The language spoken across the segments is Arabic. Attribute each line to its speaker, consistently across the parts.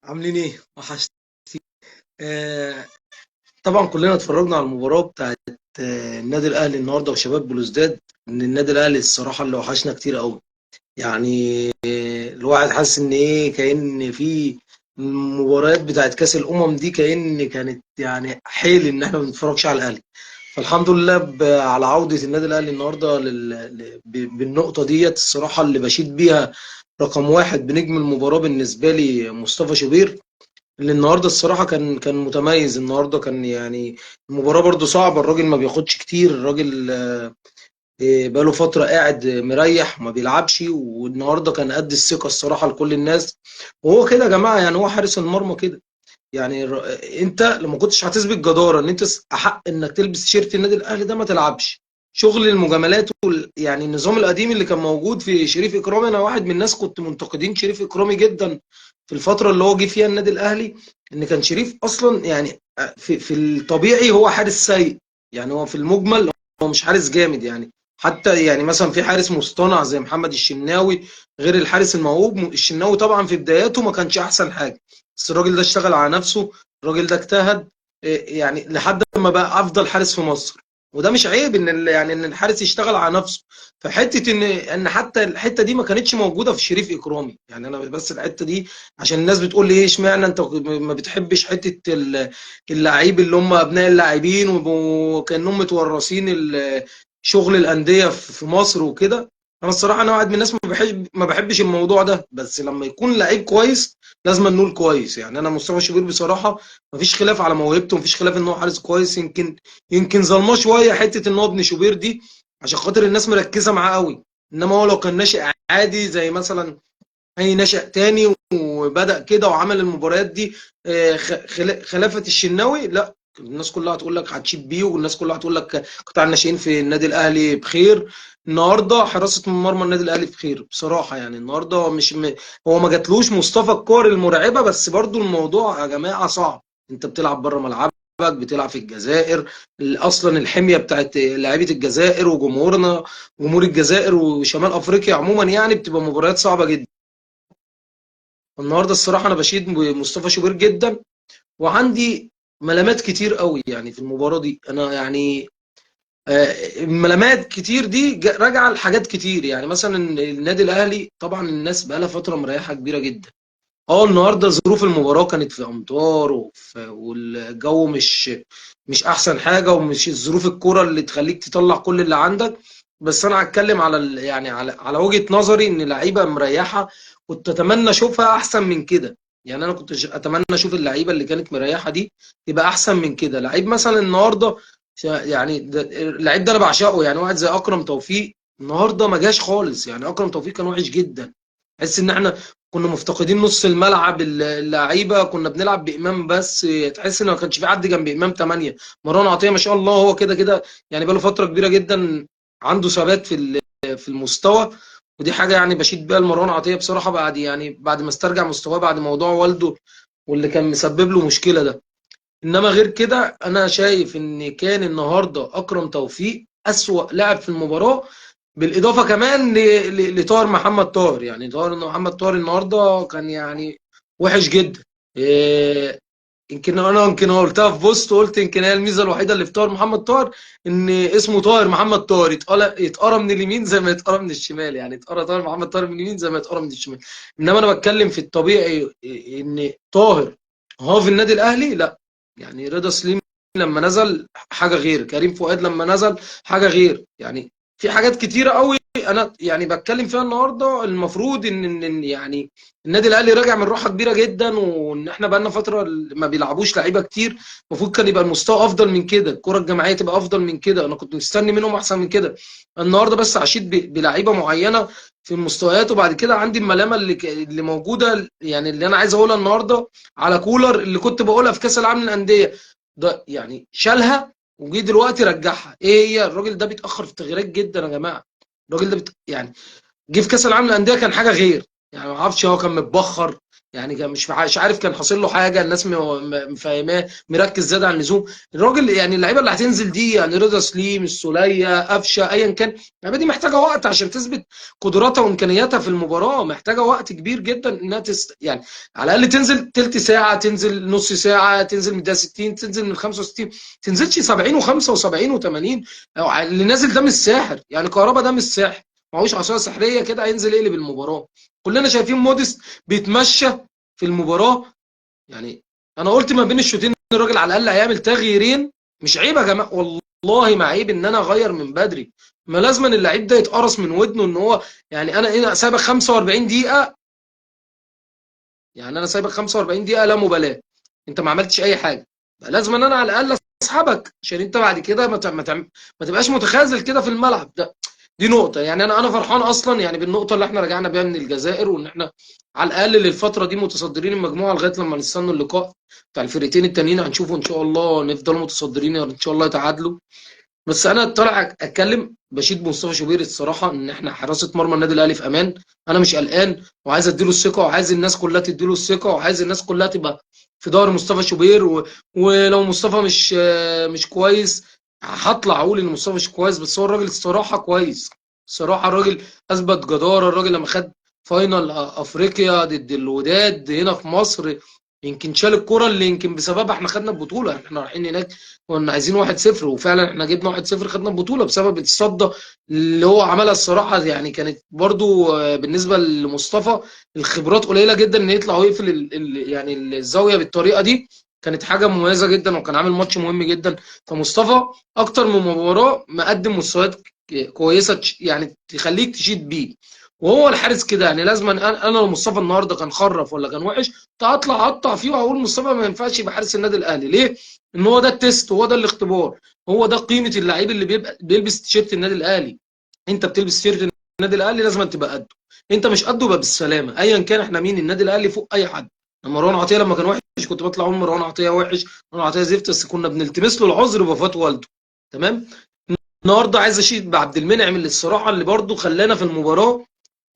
Speaker 1: عاملين ايه؟ وحشت. آه طبعا كلنا اتفرجنا على المباراة بتاعت النادي الاهلي النهارده وشباب بلوزداد. ان النادي الاهلي الصراحة اللي وحشنا كتير قوي. يعني الواحد حاسس ان ايه كأن في المباريات بتاعت كأس الأمم دي كانت يعني حيل ان احنا ما بنتفرجش على الاهلي. فالحمد لله على عودة النادي الاهلي النهارده بالنقطة ديت الصراحة اللي بشيد بيها. رقم واحد بنجم المباراة بالنسبة لي مصطفى شوبير، اللي النهارده الصراحه كان متميز. النهارده كان يعني المباراه برضو صعبه، الراجل ما بياخدش كتير، الراجل بقاله فتره قاعد مريح ما بيلعبش، والنهارده كان قد الثقه الصراحه لكل الناس. وهو كده يا جماعه، يعني هو حارس المرمى كده. يعني انت لما كنتش هتثبت جداره ان انت احق انك تلبس تيشيرت النادي الاهلي ده ما تلعبش. شغل المجاملات يعني النظام القديم اللي كان موجود في شريف اكرامي، انا واحد من الناس كنت منتقدين شريف اكرامي جدا في الفتره اللي هو جه فيها النادي الاهلي. ان كان شريف اصلا يعني في الطبيعي هو حارس سيء. يعني هو في المجمل هو مش حارس جامد يعني. حتى يعني مثلا في حارس مصطنع زي محمد الشناوي، غير الحارس الموهوب الشناوي طبعا في بداياته ما كانش احسن حاجه. بس الراجل ده اشتغل على نفسه، الراجل ده اجتهد يعني لحد ما بقى افضل حارس في مصر. وده مش عيب ان يعني ان الحارس يشتغل على نفسه. فحته ان حتى الحته دي ما كانتش موجوده في شريف اكرامي. يعني انا بس الحته دي عشان الناس بتقول لي ايه اشمعنى انت ما بتحبش حته اللعيب اللي هم ابناء اللاعبين وكانهم متورثين شغل الانديه في مصر وكده. انا الصراحه انا واحد من الناس ما بحبش الموضوع ده، بس لما يكون لعيب كويس لازم نقول كويس. يعني انا مصطفى شوبير بصراحه مفيش خلاف على موهبته، مفيش خلاف ان هو حارس كويس. يمكن ظلماه شويه حته ان هو ابن شوبير دي عشان خاطر الناس مركزه معاه قوي. انما هو لو كان ناشئ عادي زي مثلا اي ناشئ تاني وبدأ كده وعمل المباريات دي خلافة الشناوي، لا الناس كلها هتقول لك هتشيد بيه، والناس كلها هتقول لك قطاع الناشئين في النادي الاهلي بخير. النهارده حراسة مرمى النادي الاهلي بخير بصراحة. يعني النهارده مش هو ما جاتلوش مصطفى الكور المرعبة، بس برضو الموضوع يا جماعة صعب. انت بتلعب بره ملعبك، بتلعب في الجزائر. اصلا الحميه بتاعت لعيبه الجزائر وجمهورنا، جمهور الجزائر وشمال افريقيا عموما، يعني بتبقى مباريات صعبه جدا. النهارده الصراحه انا بشيد بمصطفى شوبير جدا. وعندي ملامات كتير قوي يعني في المباراه دي. انا يعني الملامات كتير دي راجعه لحاجات كتير. يعني مثلا النادي الاهلي طبعا الناس بقالها فتره مريحه كبيره جدا. اه النهارده ظروف المباراه كانت في امطار والجو مش احسن حاجه، ومش ظروف الكوره اللي تخليك تطلع كل اللي عندك. بس انا هتكلم على يعني على وجهه نظري ان اللعيبه مريحه. كنت اتمنى اشوفها احسن من كده. يعني انا كنت اتمنى اشوف اللعيبه اللي كانت مريحه دي تبقى احسن من كده. لعيب مثلا النهارده يعني اللعيب ده انا بعشقه، يعني واحد زي اكرم توفيق النهارده ما جاش خالص. يعني اكرم توفيق كان وحش جدا. تحس ان احنا كنا مفتقدين نص الملعب، اللعيبه كنا بنلعب بامام بس. تحس ان ما كانش في حد جنب امام 8. مروان عطيه ما شاء الله هو كده كده يعني بقاله فتره كبيره جدا عنده ثبات في المستوى. ودي حاجه يعني بشيد بيها لمروان عطيه بصراحه، بعد يعني بعد ما استرجع مستواه بعد موضوع والده واللي كان مسبب له مشكله ده. انما غير كده انا شايف ان كان النهارده اكرم توفيق اسوأ لاعب في المباراه. بالاضافه كمان لطاهر محمد طاهر. يعني طاهر محمد طاهر النهارده كان يعني وحش جدا. إيه، يمكن انا قلتها في بوست، قلت يمكن هي الميزه الوحيده اللي في طاهر محمد طاهر ان اسمه طاهر محمد طاهر يتقرا من اليمين زي ما يتقرا من الشمال. يعني يتقرا طاهر محمد طاهر من اليمين زي ما يتقرا من الشمال. انما انا بتكلم في الطبيعي ان طاهر هو في النادي الاهلي لا. يعني رضا سليم لما نزل حاجه غير، كريم فؤاد لما نزل حاجه غير. يعني في حاجات كتيره قوي انا يعني بتكلم فيها النهارده. المفروض ان يعني النادي الاهلي راجع من راحه كبيره جدا، وان احنا بقالنا فتره ما بيلعبوش لعيبه كتير. المفروض كان يبقى المستوى افضل من كده، الكره الجماعيه تبقى افضل من كده. انا كنت مستني منهم احسن من كده. النهارده بس عشيت بلعيبه معينه في المستويات. وبعد كده عندي الملامه اللي موجوده، يعني اللي انا عايز اقولها النهارده على كولر اللي كنت بقولها في كاس العالم للانديه. ده يعني شالها وجي دلوقتي رجعها. ايه هي؟ الراجل ده بيتاخر في التغييرات جدا يا جماعه. الراجل ده يعني جه في كاس العالم للانديه كان حاجه غير. يعني ما اعرفش هو كان متبخر. يعني كان مش عارف كان حاصل له حاجه، الناس فاهماه مركز زياده عن اللزوم. الراجل يعني اللعيبه اللي هتنزل دي يعني رضا سليم، السوليه، قفشه، ايا كان، اللعيبه دي محتاجه وقت عشان تثبت قدراتها وامكانياتها في المباراه، محتاجه وقت كبير جدا انها يعني على الاقل تنزل تلت ساعه، تنزل نص ساعه، تنزل من الدقيقه 60، تنزل من 65، تنزلش 70 و75 و80. اللي نازل ده مش ساحر، يعني كهربا ده مش ساحر، معهوش عصايه سحريه كده هينزل يقلب المباراه. كلنا شايفين موديس بيتمشى في المباراه. يعني انا قلت ما بين الشوطين ان الراجل على الاقل هيعمل تغييرين. مش عيب يا جماعه، والله ما عيب ان انا اغير من بدري. ما لازم ان اللعيب ده يتقرص من ودنه ان هو يعني انا هنا سايبك 45 دقيقه، يعني انا سايبك 45 دقيقه لا مبالاه، انت ما عملتش اي حاجه، لازم ان انا على الاقل اسحبك عشان انت بعد كده ما تبقاش متخاذل كده في الملعب ده. دي نقطه، يعني انا فرحان اصلا يعني بالنقطه اللي احنا رجعنا بيها من الجزائر، وان احنا على الاقل للفتره دي متصدرين المجموعه لغايه لما نستنوا اللقاء بتاع الفرقتين التانيين، هنشوفه ان شاء الله نفضلوا متصدرين ان شاء الله يتعادلوا. بس انا طالع اتكلم بشيد مصطفى شوبير الصراحه ان احنا حراسه مرمى النادي الاهلي في امان. انا مش قلقان، وعايز اديله الثقه، وعايز الناس كلها تديله الثقه، وعايز الناس كلها تبقى في ظهر مصطفى شوبير ولو مصطفى مش كويس هطلع اقول ان مصطفى مش كويس، بس هو الراجل الصراحه كويس. الصراحه الراجل اثبت جداره، الراجل لما خد فاينل افريقيا ضد الوداد هنا في مصر، يمكن شال الكرة اللي يمكن بسببها احنا خدنا البطولة. احنا رايحين هناك كنا عايزين 1-0، وفعلا احنا جبنا 1-0 خدنا البطولة بسبب الصدة اللي هو عملها الصراحة. يعني كانت برضو بالنسبة لمصطفى الخبرات قليلة جدا ان يطلع ويقفل يعني الزاوية بالطريقة دي، كانت حاجة مميزة جدا، وكان عامل ماتش مهم جدا. فمصطفى أكتر من مباراة مقدم مستويات كويسة يعني تخليك تشيد بيه. وهو الحارس كده، يعني لازم انا لو مصطفى النهارده كان خرف ولا كان وحش هطلع اقطع فيه واقول مصطفى ما ينفعش يبقى حارس النادي الاهلي. ليه؟ ان هو ده التيست، هو ده الاختبار، هو ده قيمه اللعيب اللي بيلبس تيشيرت النادي الاهلي. انت بتلبس تيشيرت النادي الاهلي لازم تبقى قده، انت مش قده يبقى بالسلامه. ايا كان احنا مين، النادي الاهلي فوق اي حد. مروان عطيه لما كان وحش كنت بطلع اقول مروان عطيه وحش، مروان عطيه زفت، بس كنا بنلتمس له العذر بوفاه والده. تمام. النهارده عايز اشيد بعبد المنعم اللي الصراحه اللي برده خلانا في المباراه،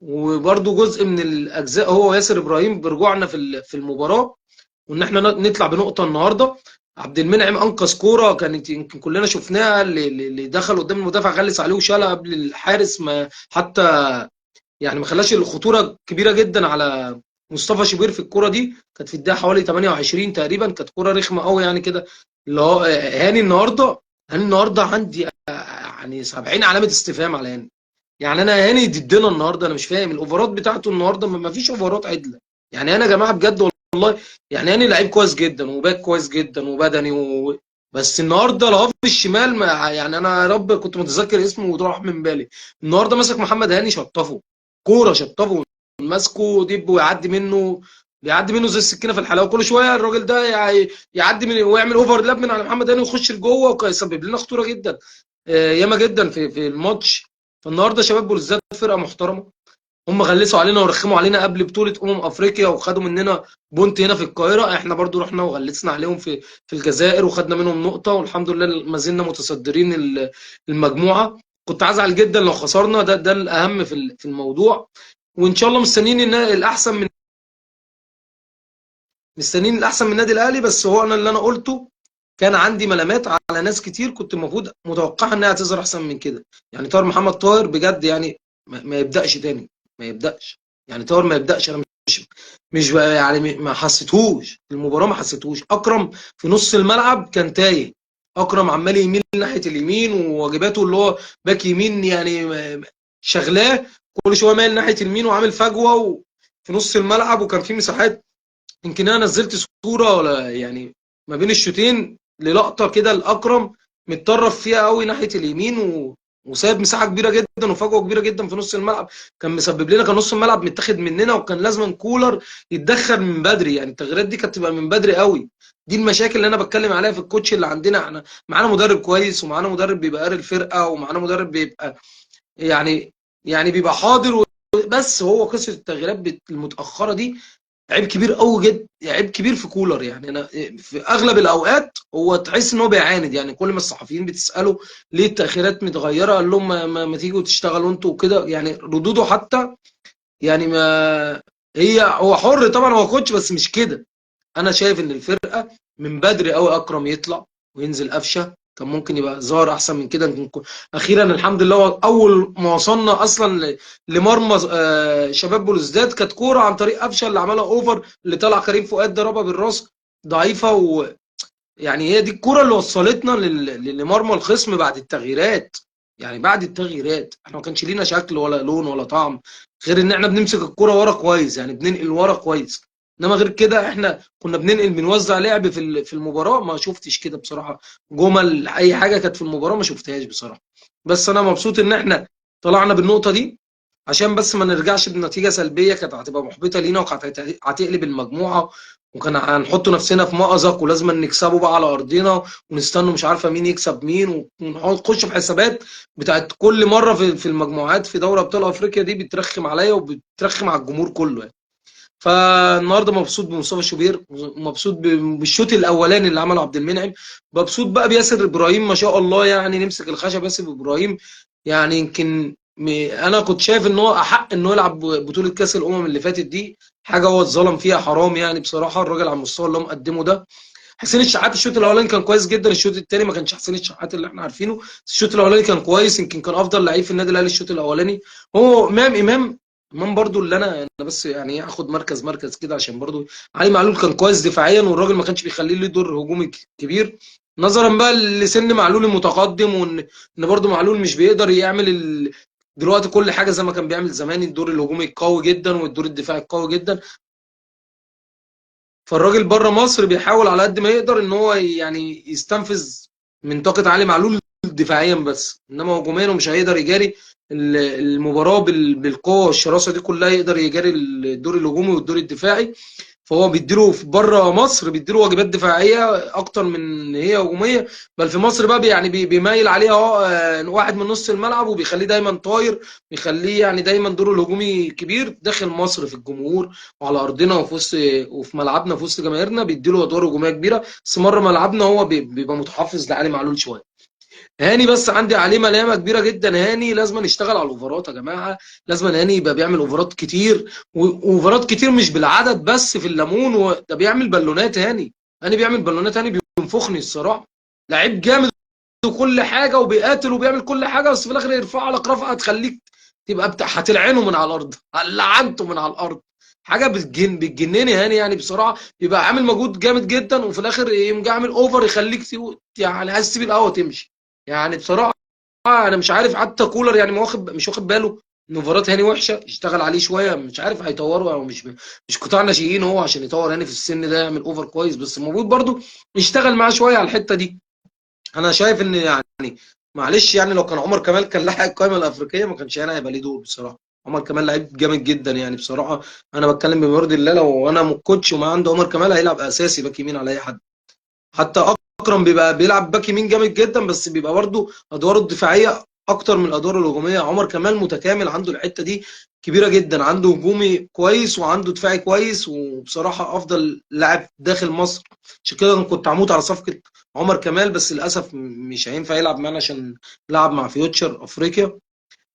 Speaker 1: وبرده جزء من الاجزاء هو ياسر ابراهيم برجوعنا في المباراه، وان احنا نطلع بنقطه النهارده. عبد المنعم انقذ كوره كانت يمكن كلنا شفناها، اللي دخل قدام المدافع غلس عليه وشالها قبل الحارس، ما حتى يعني ما خلاش الخطوره كبيره جدا على مصطفى شوبير. في الكوره دي كانت في الدقيقه حوالي 28 تقريبا، كانت كوره رخمه قوي يعني كده. اللي هو هاني النهارده عندي يعني 70 علامه استفهام على هاني. يعني انا هاني ضدنا النهارده، انا مش فاهم الاوفرات بتاعته النهارده، ما فيش اوفرات عدله. يعني انا يا جماعه بجد والله، يعني هاني لعيب كويس جدا وباك كويس جدا وبدني بس النهارده الهاف الشمال ما يعني انا يا رب كنت متذكر اسمه وراح من بالي. النهارده مسك محمد هاني شطفه كوره، شطفه ماسكه ديب ويعدي منه، بيعدي منه زي السكينه في الحلاوه. كل شويه الراجل ده يعدي من ويعمل اوفر لاب من على محمد هاني ويخش لجوه ويسبب لنا خطوره جدا ياما جدا في الماتش. فالنهارده شباب بلوزداد فرقه محترمه، هم غلسوا علينا ورخموا علينا قبل بطوله افريقيا وخدوا مننا بونت هنا في القاهره، احنا برضو رحنا وغلسنا عليهم في الجزائر وخدنا منهم نقطه، والحمد لله ما زلنا متصدرين المجموعه. كنت هزعل جدا لو خسرنا، ده الاهم في الموضوع. وان شاء الله مستنيين الاحسن من النادي الاهلي. بس هو انا اللي انا قلته كان عندي ملامات على ناس كتير كنت المفروض متوقعها انها تظهر احسن من كده. يعني طاهر محمد طاهر بجد يعني ما يبداش تاني، ما يبداش. يعني طاهر ما يبداش، انا مش بقى يعني ما حسيتهوش المباراه، ما حسيتهوش. اكرم في نص الملعب كان تايه، اكرم عمال يميل ناحيه اليمين، وواجباته اللي هو باك يمين يعني شغلاه كل شويه مايل ناحيه اليمين وعامل فجوه في نص الملعب، وكان في مساحات. يمكن انا نزلت صوره ولا يعني ما بين الشوطين للقطه كده الاكرم متطرف فيها قوي ناحيه اليمين وسايب مساحه كبيره جدا وفجوه كبيره جدا في نص الملعب، كان مسبب لنا، كان نص الملعب متاخد مننا، وكان لازم كولر يتدخل من بدري. يعني التغييرات دي كانت تبقى من بدري قوي. دي المشاكل اللي انا بتكلم عليها في الكوتش اللي عندنا. احنا معانا مدرب كويس، ومعانا مدرب بيبقى قاري الفرقه، ومعانا مدرب بيبقى يعني بيبقى حاضر بس هو قصه التغييرات المتاخره دي عيب كبير قوي جدا، عيب كبير في كولر. يعني انا في اغلب الاوقات هو تحس ان هو بيعاند، يعني كل ما الصحفيين بتساله ليه التاخيرات متغيره قال لهم ما تيجوا تشتغلوا انتوا وكده، يعني ردوده حتى يعني هو حر طبعا، هو كوتش بس مش كده. انا شايف ان الفرقه من بدري قوي اكرم يطلع وينزل قفشه، كان ممكن يبقى ظاهر احسن من كده. اخيرا الحمد لله، اول ما وصلنا اصلا لمرمى شباب بلوزداد كانت كوره عن طريق قفشه اللي عملها اوفر، اللي طلع كريم فؤاد ضربها بالراس ضعيفه. يعني هي دي الكرة اللي وصلتنا لمرمى الخصم بعد التغييرات. يعني بعد التغييرات احنا ما كانش لينا شكل ولا لون ولا طعم، غير ان احنا بنمسك الكرة ورا كويس، يعني بننقل ورا كويس. انما غير كده احنا كنا بننقل بنوزع لعب في المباراة، ما شفتش كده بصراحة. جمل اي حاجة كانت في المباراة ما شفتهاش بصراحة. بس انا مبسوط ان احنا طلعنا بالنقطة دي، عشان بس ما نرجعش بنتيجة سلبية كانت هتبقى محبطة لينا، وكانت هتقلب المجموعة، وكان هنحط نفسنا في مأزق، ولازم نكسبه بقى على أرضنا، ونستنوا مش عارفة مين يكسب مين، ونخش في حسابات بتاعت كل مرة في المجموعات في دوري أبطال أفريقيا دي، بترخم عليا وبترخم على الجمهور كله يعني. فالنهارده مبسوط بمصطفى شوبير، مبسوط بالشوط الاولاني اللي عمله عبد المنعم، مبسوط بقى بياسر ابراهيم ما شاء الله، يعني نمسك الخشب ياسر ابراهيم. يعني يمكن انا كنت شايف ان هو احق انه يلعب بطوله كاس الامم اللي فاتت دي، حاجه هو اتظلم فيها حرام يعني بصراحه. الراجل على المستوى اللي هو مقدمه ده. حسين الشحات الشوط الاولاني كان كويس جدا، الشوط الثاني ما كانش حسين الشحات اللي احنا عارفينه. الشوط الاولاني كان كويس، يمكن كان افضل لعيب في النادي الاهلي الشوط الاولاني. هو امام برضو اللي انا بس يعني ايه اخد مركز كده، عشان برضو علي معلول كان كويس دفاعيا، والراجل ما كانش بيخليه له دور هجومي كبير، نظرا بقى لسن معلول المتقدم، وان برضو معلول مش بيقدر يعمل دلوقتي كل حاجه زي ما كان بيعمل زمان، الدور الهجومي القوي جدا والدور الدفاعي القوي جدا. فالراجل بره مصر بيحاول على قد ما يقدر ان هو يعني يستنفذ من طاقة علي معلول دفاعيا بس، انما هجوميا مش هيقدر يجاري المباراة بالقوة والشراسة دي كلها، يقدر يجاري الدور الهجومي والدور الدفاعي. فهو بيديله في بره مصر بيديله واجبات دفاعيه اكتر من إن هي هجوميه. بل في مصر بقى يعني بيميل عليها واحد من نص الملعب، وبيخليه دايما طاير، بيخليه يعني دايما دوره الهجومي كبير داخل مصر في الجمهور وعلى ارضنا وفي ملعبنا في وسط جماهيرنا، بيديله ادوار هجوميه كبيره. بس مره ملعبنا هو بيبقى متحفظ لعلي معلول شويه. هاني بس عندي عليه ملامه كبيره جدا. هاني لازم نشتغل على الاوفرات يا جماعه، لازم هاني يبقى بيعمل اوفرات كتير، واوفرات كتير مش بالعدد بس في الليمون، ده بيعمل بالونات. هاني بيعمل بالونات، هاني بينفخني الصراحه. لعيب جامد وكل حاجه وبيقاتل وبيعمل كل حاجه، بس في الاخر يرفع لك رفعه تخليك تبقى هتلعنه من على الارض، لعنته من على الارض. حاجه بتجنني هاني يعني بصراحه، بيبقى عامل مجهود جامد جدا، وفي الاخر يقوم جاي عامل اوفر يخليك يعني عايز تسيب القهوه تمشي. يعني بصراحه انا مش عارف حتى كولر يعني مش واخد باله ان اوفرات هاني وحشه، يشتغل عليه شويه. مش عارف هيطوره او مش قطاع ناشئين هو عشان يطور هاني في السن ده يعمل اوفر كويس، بس المفروض برضو يشتغل معاه شويه على الحته دي. انا شايف ان يعني معلش، يعني لو كان عمر كمال كان لاحق القائمه الافريقيه ما كانش هنا هيبقى ليه دور بصراحه. عمر كمال لعيب جامد جدا يعني بصراحه. انا بتكلم بمرضي الله، لو انا كوتش وما عنده عمر كمال هيلعب اساسي باك يمين على اي حد. حتى اكرم بيبقى بيلعب باك يمين جامد جدا، بس بيبقى برضه ادواره الدفاعيه اكتر من الادوار الهجوميه. عمر كمال متكامل، عنده الحته دي كبيره جدا، عنده هجومي كويس وعنده دفاعي كويس، وبصراحه افضل لاعب داخل مصر. عشان كده أنا كنت هموت على صفقه عمر كمال، بس للاسف مش هينفع يلعب معانا عشان لعب مع فيوتشر افريقيا.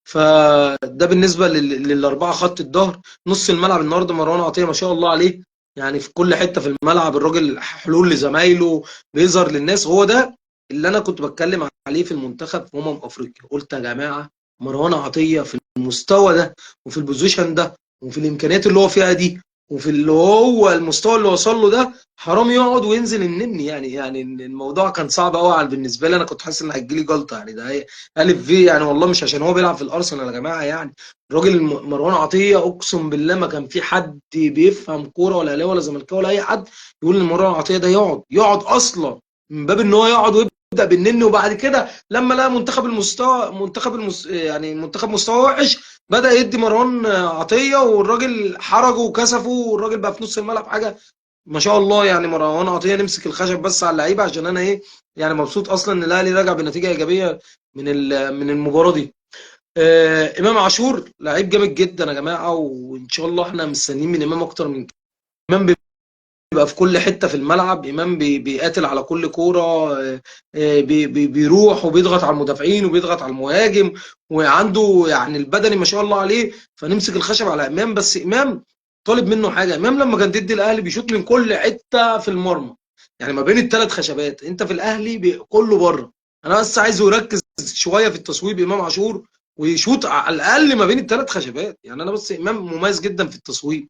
Speaker 1: فده بالنسبه للاربعه خط الظهر. نص الملعب النهارده مروان عطيه ما شاء الله عليه، يعني في كل حته في الملعب الراجل حلول لزمايله، بيظهر للناس. هو ده اللي انا كنت بتكلم عليه في المنتخب في افريقيا. قلت يا جماعه، مروان عطيه في المستوى ده وفي البوزيشن ده وفي الامكانيات اللي هو فيها دي وفي اللي هو المستوى اللي وصل له ده، حرام يقعد وينزل النني. يعني الموضوع كان صعب قوي بالنسبه لي. انا كنت حاسس ان هتجيلي جلطه يعني. ده الف في يعني، والله مش عشان هو بيلعب في الارسنال يا جماعه يعني. الراجل مروان عطيه اقسم بالله ما كان في حد بيفهم كوره ولا اهلاوي ولا زملكاوي ولا اي حد يقول ان مروان عطيه ده يقعد اصلا، من باب ان هو يقعد ويبدا بالنني. وبعد كده لما لقى يعني منتخب مستوى وحش، بدا يدي مروان عطيه، والراجل حرجه وكسفه، والراجل بقى في نص الملعب حاجه ما شاء الله. يعني مروان عطيه نمسك الخشب بس على اللعيبه، عشان انا ايه يعني مبسوط اصلا ان الاهلي راجع بنتيجه ايجابيه من المباراه دي. امام عاشور لعيب جامد جدا يا جماعه، وان شاء الله احنا مستنيين من امام اكتر من كده. امام بيبقى في كل حته في الملعب، امام بيقاتل على كل كوره، بيروح وبيضغط على المدافعين وبيضغط على المهاجم، وعنده يعني البدني ما شاء الله عليه. فنمسك الخشب على امام. بس امام طالب منه حاجه. امام لما كان ضد الاهلي بيشوط من كل حته في المرمى، يعني ما بين الثلاث خشبات. انت في الاهلي كله بره. انا بس عايزه يركز شويه في التصويب امام عاشور، ويشوط على الاقل ما بين الثلاث خشبات. يعني انا بس امام مميز جدا في التصويب،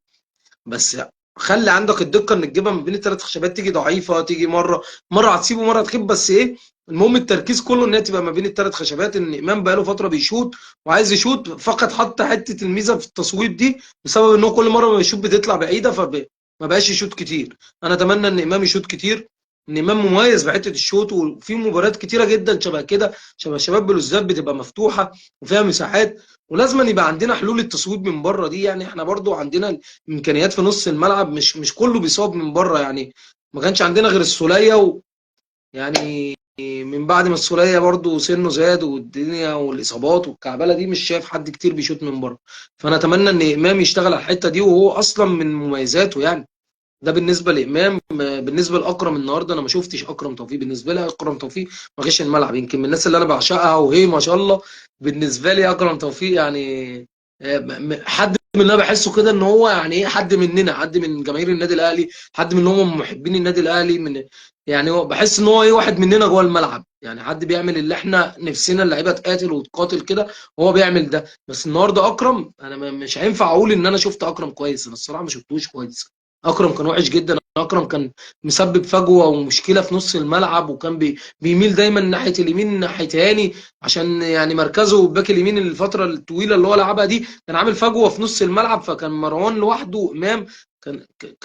Speaker 1: بس خلي عندك الدقه انك تجيبها ما بين الثلاث خشبات. تيجي ضعيفه، تيجي مره هتسيبه مره هتخيب، بس ايه، المهم التركيز كله ان هي تبقى ما بين الثلاث خشبات. ان امام بقاله فتره بيشوط وعايز يشوط، فقط حط حته الميزه في التصويب دي بسبب ان هو كل مره ما بيشوط بتطلع بعيده، ما بقاش يشوط كتير. انا اتمنى ان امام يشوط كتير، ان امام مميز بحته الشوط. وفي مباريات كتيره جدا شبه كده، شبه شباب بلوزداد، بتبقى مفتوحه وفيها مساحات. ولازم يبقى عندنا حلول التصويب من بره دي. يعني احنا برضو عندنا امكانيات في نص الملعب، مش كله بيصاب من بره يعني. ما كانش عندنا غير السوليه، يعني من بعد ما السوليه برضو سنه زاد والدنيا والاصابات والكعبله دي، مش شايف حد كتير بيشوط من بره. فانا اتمنى ان امام يشتغل على الحته دي، وهو اصلا من مميزاته يعني. ده بالنسبه لامام. بالنسبه لاكرم النهارده، انا ما شفتش اكرم توفيق. بالنسبه لي اكرم توفيق ما غش الملعب، يمكن من الناس اللي انا بعشقها، وهي ما شاء الله. بالنسبه لي اكرم توفيق يعني حد من اللي انا بحسه كده ان هو يعني ايه، حد مننا، حد من جماهير النادي الاهلي، حد من اللي هم محبين النادي الاهلي. يعني هو بحس ان هو ايه، واحد مننا جوه الملعب، يعني حد بيعمل اللي احنا نفسنا اللعيبه تقاتل وتقاتل كده، وهو بيعمل ده. بس النهارده اكرم، انا مش هينفع اقول ان انا شفت اكرم كويس. انا الصراحه ما شفتوش كويس. اكرم كان وحش جدا. اكرم كان مسبب فجوه ومشكله في نص الملعب، وكان بيميل دايما ناحيه اليمين ناحيه هاني، عشان يعني مركزه باك اليمين الفتره الطويله اللي هو لعبها دي كان عامل فجوه في نص الملعب. فكان مروان لوحده امام.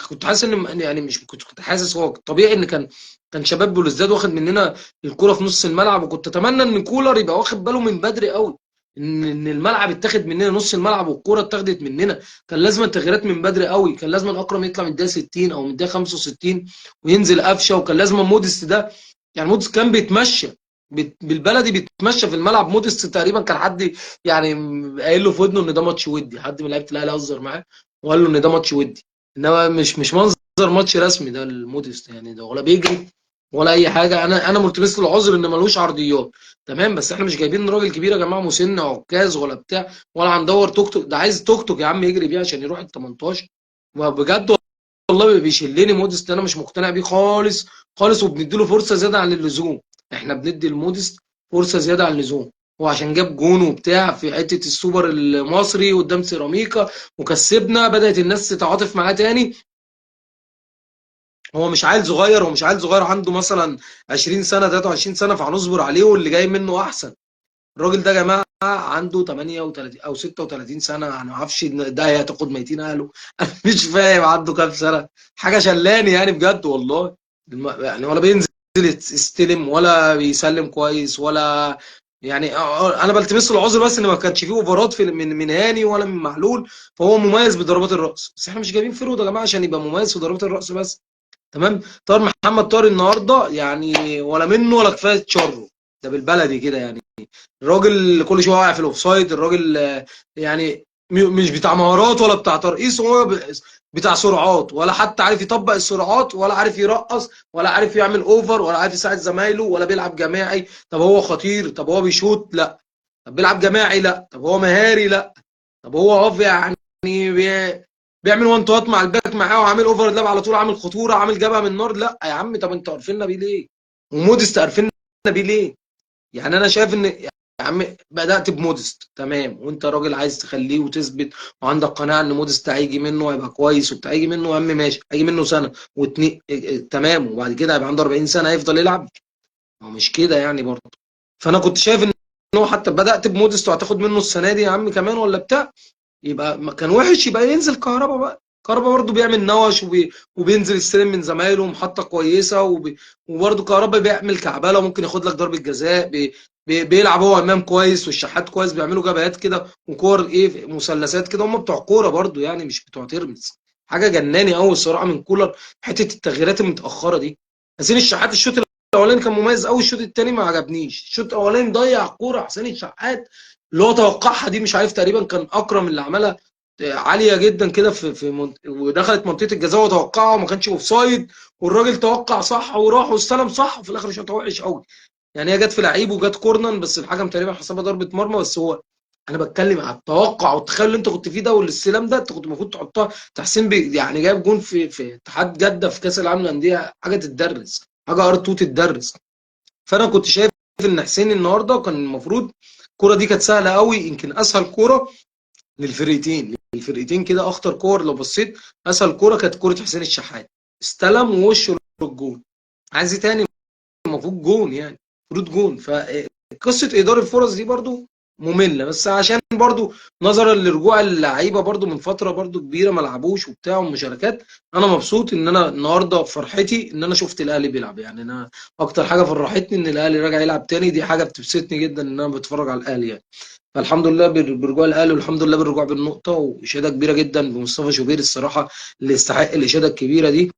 Speaker 1: كنت حاسس ان يعني مش كنت حاسس، هو طبيعي ان كان شباب بلوزداد واخد مننا الكرة في نص الملعب. وكنت اتمنى ان كولر يبقى واخد باله من بدري قوي ان الملعب اتاخد مننا، نص الملعب والكرة اتاخدت مننا. كان لازم التغييرات من بدري قوي. كان لازم اكرم يطلع من الدقيقه 60 او من الدقيقه 65 وينزل قفشه. وكان لازم موديست ده، يعني موديست كان بيتمشى بالبلدي، بيتمشى في الملعب. موديست تقريبا كان حد يعني قايل له في ودنه ان ده ماتش ودي، حد من لعيبه الاهلي هزر معاه وقال له ان ده ماتش ودي. انما مش منظر ماتش رسمي ده الموديست يعني. ده ولا بيجري ولا اي حاجه. انا ملتمس له العذر ان ملوش عرضيات، تمام، بس احنا مش جايبين راجل كبير يا جماعه، مسن عكاز ولا بتاع، ولا هندور توك توك. ده عايز توك توك يا عم يجري بيه عشان يروح ال 18. وبجد والله بيشلني موديست. انا مش مقتنع بيه خالص خالص. وبنديله فرصه زياده عن اللزوم. احنا بندي الموديست فرصه زياده عن اللزوم. هو عشان جاب جون وبتاع في حته السوبر المصري قدام سيراميكا وكسبنا، بدات الناس تتعاطف معاه تاني. هو مش عيل صغير، هو مش عيل صغير، عنده مثلا 20 سنه 23 سنه، فهنصبر عليه واللي جاي منه احسن. الراجل ده يا جماعه عنده 38 او 36 سنه. انا ما اعرفش ان ده هتاخد ميتين اهله. انا مش فاهم عنده كام سنه. حاجه شلاني يعني بجد والله. يعني ولا بينزل يستلم ولا بيسلم كويس ولا يعني. انا بلتمس له العذر بس ان ما كانش فيه اوفرات من هاني ولا من معلول. فهو مميز بضربات الراس، بس احنا مش جايبين فيرود يا جماعه عشان يبقى مميز في ضربات الراس بس. تمام. طاهر محمد طاهر النهارده يعني ولا منه ولا كفايه شره. ده بالبلدي كده يعني. الراجل كل شويه واقع في الاوفسايد. الراجل يعني مش بتاع مهارات ولا بتاع ترقيص. هو بتاع سرعات، ولا حتى عارف يطبق السرعات، ولا عارف يرقص، ولا عارف يعمل اوفر، ولا عارف يساعد زمايله، ولا بيلعب جماعي. طب هو خطير؟ طب هو بيشوط؟ لا. طب بيلعب جماعي؟ لا. طب هو مهاري؟ لا. طب هو اوف يعني بيعمل وان توات مع الباك معاه وعامل اوفر لاب على طول، عامل خطوره، عامل جبهه من نار؟ لا يا عم. طب انتوا عارفيننا بيه ليه؟ وموديست عارفيننا بيه ليه؟ يعني انا شايف ان يا عم بدأت بموديست تمام، وانت راجل عايز تخليه وتثبت وعندك قناعه ان موديست هيجي منه هيبقى كويس وبتاع. هيجي منه يا عم ماشي، هيجي منه سنه واتنين تمام، وبعد كده هيبقى عنده 40 سنه هيفضل يلعب. هو مش كده يعني برضه. فانا كنت شايف ان هو حتى بدأت بموديست وهتاخد منه السنه دي يا عم كمان ولا بتاع، يبقى كان وحش. يبقى ينزل كهربا بقى. كهربا برضه بيعمل نوش وبينزل السلم من زمايله محطة كويسة وبرضه كهربا بيعمل كعبالة وممكن ياخد لك ضربة جزاء. بيلعب هو امام كويس والشحات كويس، بيعملوا جبهات كده وكور ايه مثلثات كده. هم بتوع كوره برضه يعني، مش بتوع ترمز. حاجه جناني قوي الصراحه من كولر، حته التغييرات المتاخره دي. حسين الشحات الشوط الاولاني كان مميز قوي، الشوط الثاني ما عجبنيش. الشوط الاولاني ضيع كوره حسين الشحات اللي هو توقعها دي، مش عارف تقريبا كان اكرم اللي عملها عاليه جدا كده ودخلت منطقه الجزاء وتوقعها وما كانش اوف سايد. والراجل توقع صح وراح واستلم صح، وفي الاخر شاطها وحش قوي. يعني هي جت في لعيب وجت كورنر، بس الحكم تقريبا حسبها ضربه مرمى. بس هو انا بتكلم على التوقع والتخيل اللي انت كنت فيه ده، والاستلام ده انت كنت المفروض تحطها. تحسين يعني جايب جون في اتحاد جده في كاس العالم للانديه، حاجه تتدرس، حاجه ار 2 تتدرس. فانا كنت شايف ان حسين النهارده كان المفروض، الكوره دي كانت سهله قوي، يمكن اسهل كوره للفرقتين كده، اخطر كور لو بصيت، اسهل كوره كانت كوره حسين الشحات، استلم ووشه للجون. عايز إيه تاني؟ المفروض جون يعني، المفروض جون. فقصه ايدار الفرص دي برضو ممله، بس عشان برضو نظرا لرجوع اللعيبه برضو من فتره برضو كبيره ما لعبوش وبتاع ومشاركات. انا مبسوط ان انا النهارده فرحتي ان انا شفت الاهلي بيلعب. يعني انا اكتر حاجه فرحتني ان الاهلي راجع يلعب تاني، دي حاجه بتبسطني جدا ان انا بتفرج على الاهلي يعني. فالحمد لله برجوع الاهلي، والحمد لله بالرجوع بالنقطه، واشاده كبيره جدا بمصطفى شوبير الصراحه، اللي يستحق الاشاده الكبيره دي.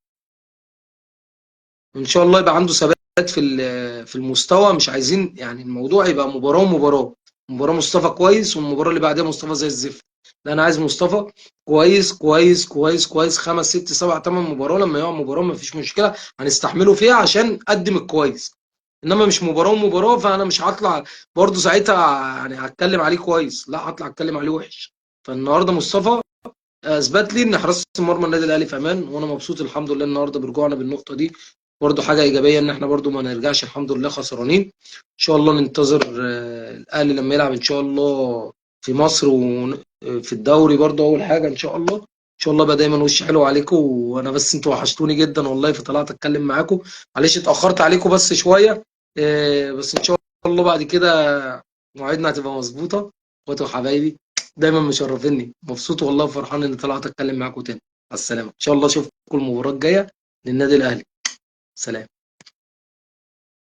Speaker 1: وان شاء الله يبقى عنده ثبات في المستوى. مش عايزين يعني الموضوع يبقى مباراه ومباراه، مباراه مصطفى كويس والمباراه اللي بعدها مصطفى زي الزفت. لا، انا عايز مصطفى كويس كويس كويس كويس، خمس ست سبع ثمان مباراه، لما يقع مباراه ما فيش مشكله، هنستحمله فيها عشان قدم الكويس. انما مش مباراه ومباراه، فانا مش هطلع برضه ساعتها يعني هتكلم عليه كويس، لا هطلع اتكلم عليه وحش. فالنهارده مصطفى اثبت لي ان حراسه مرمى النادي الاهلي في امان، وانا مبسوط الحمد لله النهارده برجوعنا بالنقطه دي. برضو حاجه ايجابيه ان احنا برضو ما نرجعش الحمد لله خسرانين. ان شاء الله ننتظر الاهلي لما يلعب ان شاء الله في مصر، وفي الدوري برضو اول حاجه ان شاء الله. ان شاء الله بقى دايما وش حلو عليكم. وانا بس انتوا وحشتوني جدا والله، فطلعت اتكلم معاكم. معلش اتاخرت عليكم بس شويه، بس ان شاء الله بعد كده مواعيدنا هتبقى مظبوطه. اخواتي وحبايبي دايما مشرفيني، مبسوط والله وفرحان اني طلعت اتكلم معاكم تاني. على السلامه، ان شاء الله اشوفكم المباراه الجايه للنادي الاهلي. سلام.